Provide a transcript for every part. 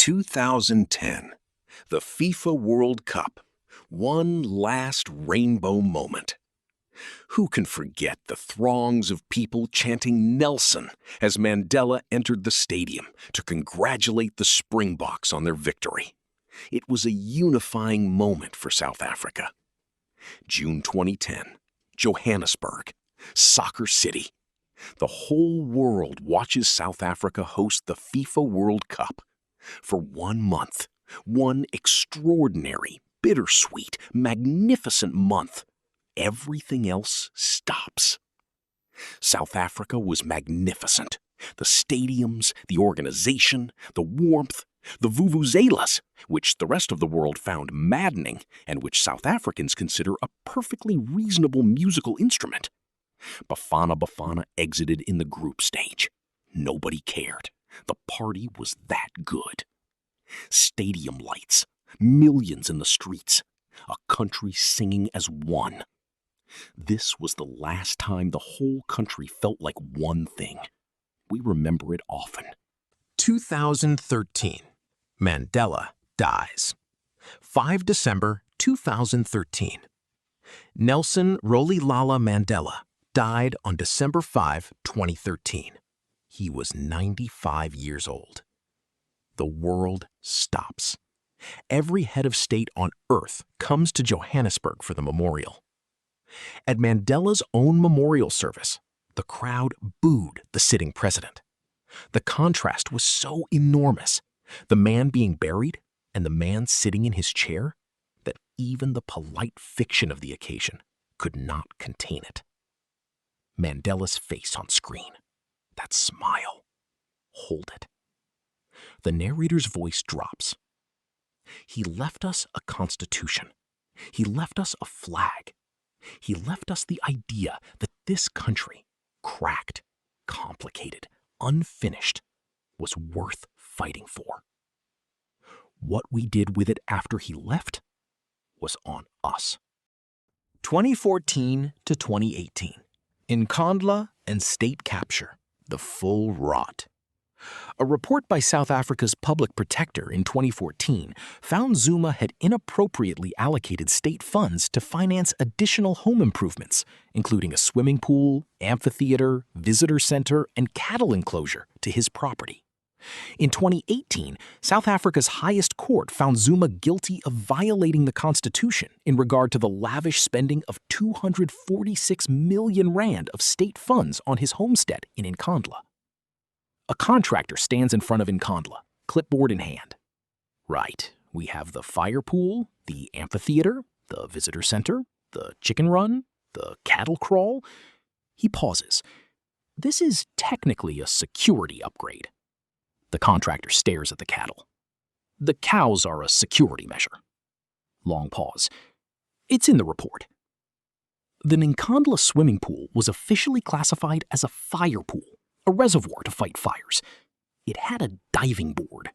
2010, the FIFA World Cup, one last rainbow moment. Who can forget the throngs of people chanting Nelson as Mandela entered the stadium to congratulate the Springboks on their victory? It was a unifying moment for South Africa. June 2010, Johannesburg, Soccer City. The whole world watches South Africa host the FIFA World Cup. For 1 month, one extraordinary, bittersweet, magnificent month, everything else stops. South Africa was magnificent. The stadiums, the organization, the warmth, the vuvuzelas, which the rest of the world found maddening and which South Africans consider a perfectly reasonable musical instrument. Bafana Bafana exited in the group stage. Nobody cared. The party was that good. Stadium lights, millions in the streets, a country singing as one. This was the last time the whole country felt like one thing. We remember it often. 2013. Mandela dies. 5 December 2013. Nelson Rolihlahla Mandela died on December 5, 2013. He was 95 years old. The world stops. Every head of state on earth comes to Johannesburg for the memorial. At Mandela's own memorial service, the crowd booed the sitting president. The contrast was so enormous, the man being buried and the man sitting in his chair, that even the polite fiction of the occasion could not contain it. Mandela's face on screen, that smile, hold it. The narrator's voice drops. He left us a constitution. He left us a flag. He left us the idea that this country, cracked, complicated, unfinished, was worth fighting for. What we did with it after he left was on us. 2014 to 2018. Nkandla and state capture, the full rot. A report by South Africa's public protector in 2014 found Zuma had inappropriately allocated state funds to finance additional home improvements, including a swimming pool, amphitheater, visitor center, and cattle enclosure to his property. In 2018, South Africa's highest court found Zuma guilty of violating the Constitution in regard to the lavish spending of 246 million rand of state funds on his homestead in Nkandla. A contractor stands in front of Nkandla, clipboard in hand. Right, we have the fire pool, the amphitheater, the visitor center, the chicken run, the cattle crawl. He pauses. This is technically a security upgrade. The contractor stares at the cattle. The cows are a security measure. Long pause. It's in the report. The Nkandla swimming pool was officially classified as a fire pool, a reservoir to fight fires. It had a diving board.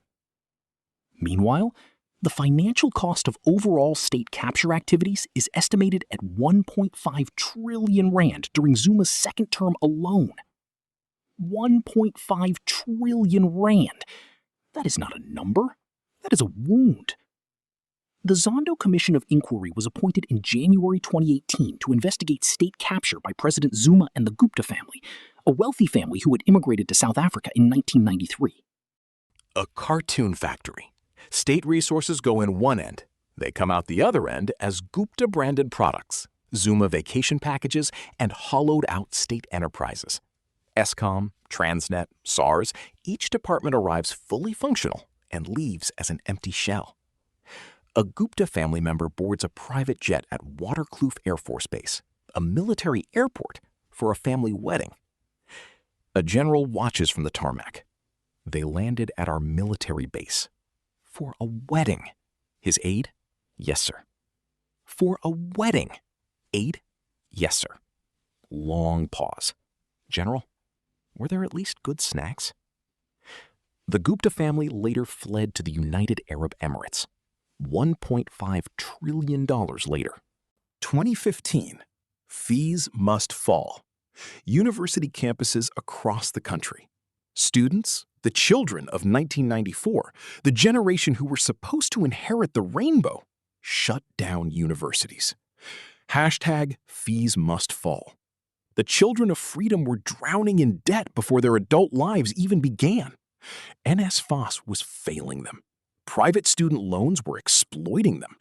Meanwhile, the financial cost of overall state capture activities is estimated at 1.5 trillion rand during Zuma's second term alone. 1.5 trillion rand. That is not a number. That is a wound. The Zondo Commission of Inquiry was appointed in January 2018 to investigate state capture by President Zuma and the Gupta family, a wealthy family who had immigrated to South Africa in 1993. A cartoon factory. State resources go in one end. They come out the other end as Gupta-branded products, Zuma vacation packages, and hollowed-out state enterprises. Eskom, Transnet, SARS, each department arrives fully functional and leaves as an empty shell. A Gupta family member boards a private jet at Waterkloof Air Force Base, a military airport, for a family wedding. A general watches from the tarmac. They landed at our military base. For a wedding. His aide? Yes, sir. For a wedding. Aide? Yes, sir. Long pause. General? Were there at least good snacks? The Gupta family later fled to the United Arab Emirates. $1.5 trillion later. 2015. Fees must fall. University campuses across the country. Students, The children of 1994, the generation who were supposed to inherit the rainbow, shut down universities. Hashtag fees must fall. The children of freedom were drowning in debt before their adult lives even began. NSFAS was failing them. Private student loans were exploiting them.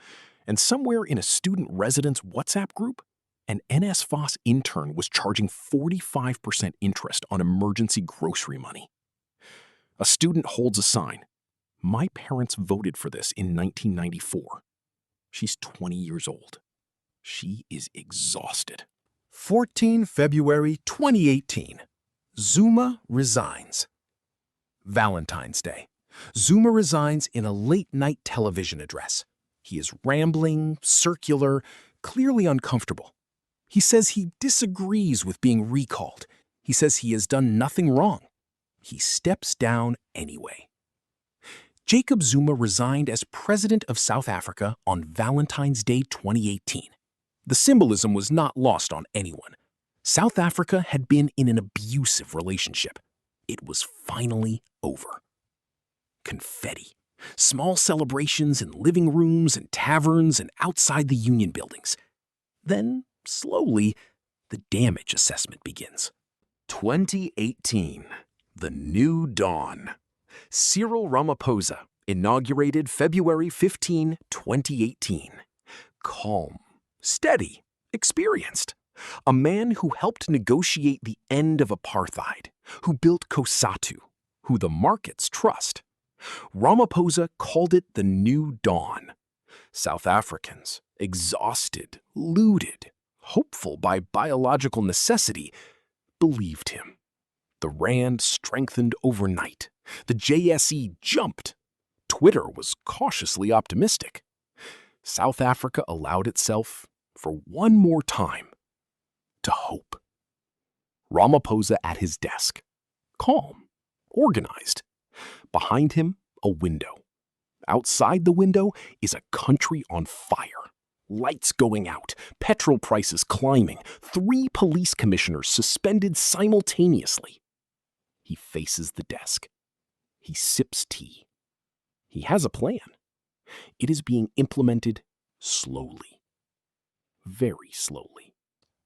And somewhere in a student residence WhatsApp group, an NSFAS intern was charging 45% interest on emergency grocery money. A student holds a sign. My parents voted for this in 1994. She's 20 years old. She is exhausted. 14 February 2018. Zuma resigns. Valentine's Day. Zuma resigns in a late-night television address. He is rambling, circular, clearly uncomfortable. He says he disagrees with being recalled. He says he has done nothing wrong. He steps down anyway. Jacob Zuma resigned as president of South Africa on Valentine's Day 2018. The symbolism was not lost on anyone. South Africa had been in an abusive relationship. It was finally over. Confetti. Small celebrations in living rooms and taverns and outside the union buildings. Then, slowly, the damage assessment begins. 2018. The New Dawn. Cyril Ramaphosa, inaugurated February 15, 2018. Calm, steady, experienced. A man who helped negotiate the end of apartheid, who built COSATU, who the markets trust. Ramaphosa called it the New Dawn. South Africans, exhausted, looted, hopeful by biological necessity, believed him. The rand strengthened overnight. The JSE jumped. Twitter was cautiously optimistic. South Africa allowed itself, for one more time, to hope. Ramaphosa at his desk, calm, organized. Behind him, a window. Outside the window is a country on fire. Lights going out, petrol prices climbing, 3 police commissioners suspended simultaneously. He faces the desk. He sips tea. He has a plan. It is being implemented slowly. Very slowly.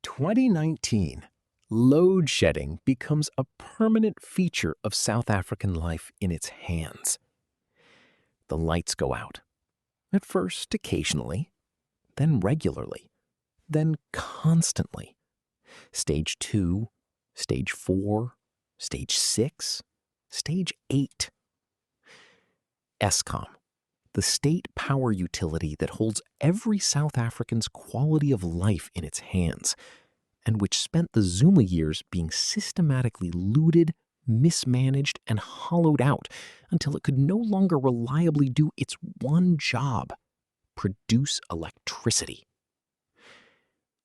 2019. Load shedding becomes a permanent feature of South African life in its hands. The lights go out. At first, occasionally, then regularly, then constantly. Stage 2, Stage 4, Stage 6, Stage 8. Eskom, the state power utility that holds every South African's quality of life in its hands, and which spent the Zuma years being systematically looted, mismanaged, and hollowed out until it could no longer reliably do its one job: produce electricity.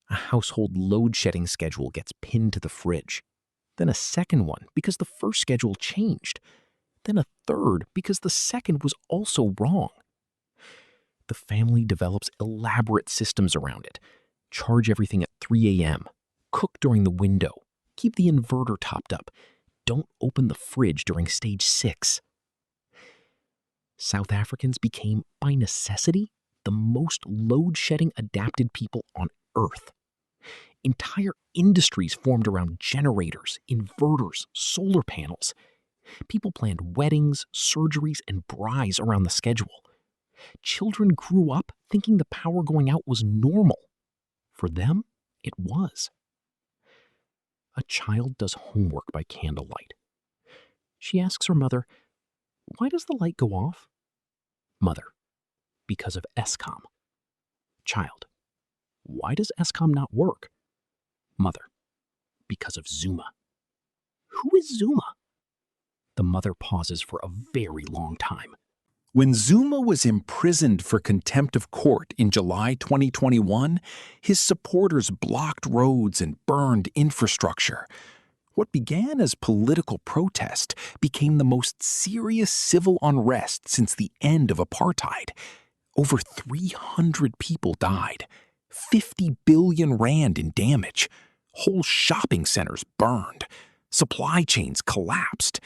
A household load-shedding schedule gets pinned to the fridge, then a second one because the first schedule changed, then a third because the second was also wrong. The family develops elaborate systems around it. Charge everything at 3 a.m., cook during the window, keep the inverter topped up, don't open the fridge during stage 6. South Africans became, by necessity, the most load-shedding adapted people on Earth. Entire industries formed around generators, inverters, solar panels. People planned weddings, surgeries, and braais around the schedule. Children grew up thinking the power going out was normal. For them, it was. A child does homework by candlelight. She asks her mother, "Why does the light go off?" Mother, "Because of Eskom." Child, "Why does Eskom not work?" Mother, "Because of Zuma." Who is Zuma? The mother pauses for a very long time. When Zuma was imprisoned for contempt of court in July 2021, his supporters blocked roads and burned infrastructure. What began as political protest became the most serious civil unrest since the end of apartheid. Over 300 people died, 50 billion rand in damage, whole shopping centers burned, supply chains collapsed.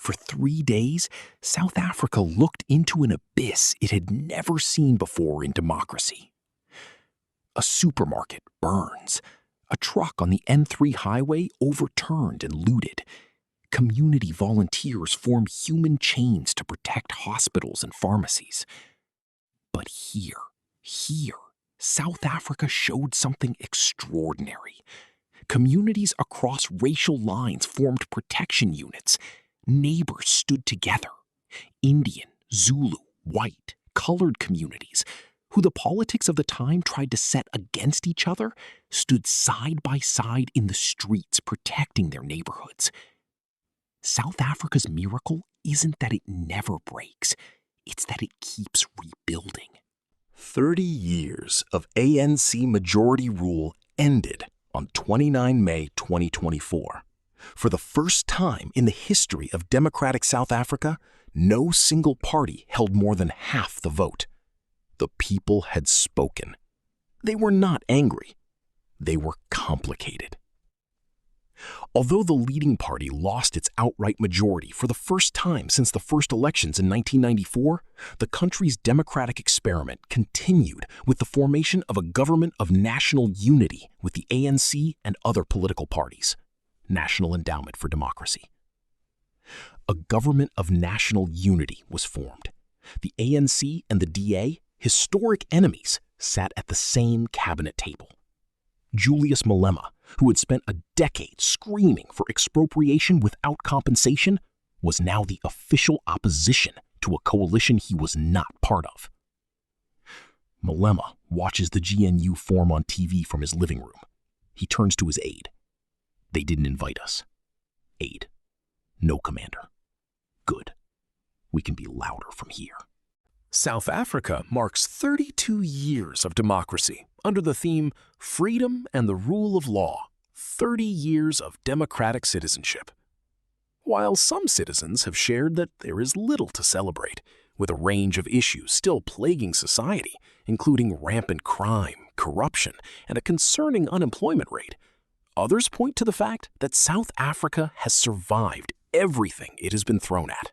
For 3 days, South Africa looked into an abyss it had never seen before in democracy. A supermarket burns. A truck on the N3 highway overturned and looted. Community volunteers form human chains to protect hospitals and pharmacies. But here, South Africa showed something extraordinary. Communities across racial lines formed protection units. Neighbors stood together. Indian, Zulu, white, colored communities, who the politics of the time tried to set against each other, stood side by side in the streets protecting their neighborhoods. South Africa's miracle isn't that it never breaks, it's that it keeps rebuilding. 30 years of ANC majority rule ended on 29 May 2024. For the first time in the history of democratic South Africa, no single party held more than half the vote. The people had spoken. They were not angry. They were complicated. Although the leading party lost its outright majority for the first time since the first elections in 1994, the country's democratic experiment continued with the formation of a government of national unity with the ANC and other political parties. National Endowment for Democracy. A government of national unity was formed. The ANC and the DA, historic enemies, sat at the same cabinet table. Julius Malema, who had spent a decade screaming for expropriation without compensation, was now the official opposition to a coalition he was not part of. Malema watches the GNU form on TV from his living room. He turns to his aide. They didn't invite us. Aide. No, Commander. Good. We can be louder from here. South Africa marks 32 years of democracy under the theme Freedom and the Rule of Law, 30 years of democratic citizenship. While some citizens have shared that there is little to celebrate, with a range of issues still plaguing society, including rampant crime, corruption, and a concerning unemployment rate, others point to the fact that South Africa has survived everything it has been thrown at.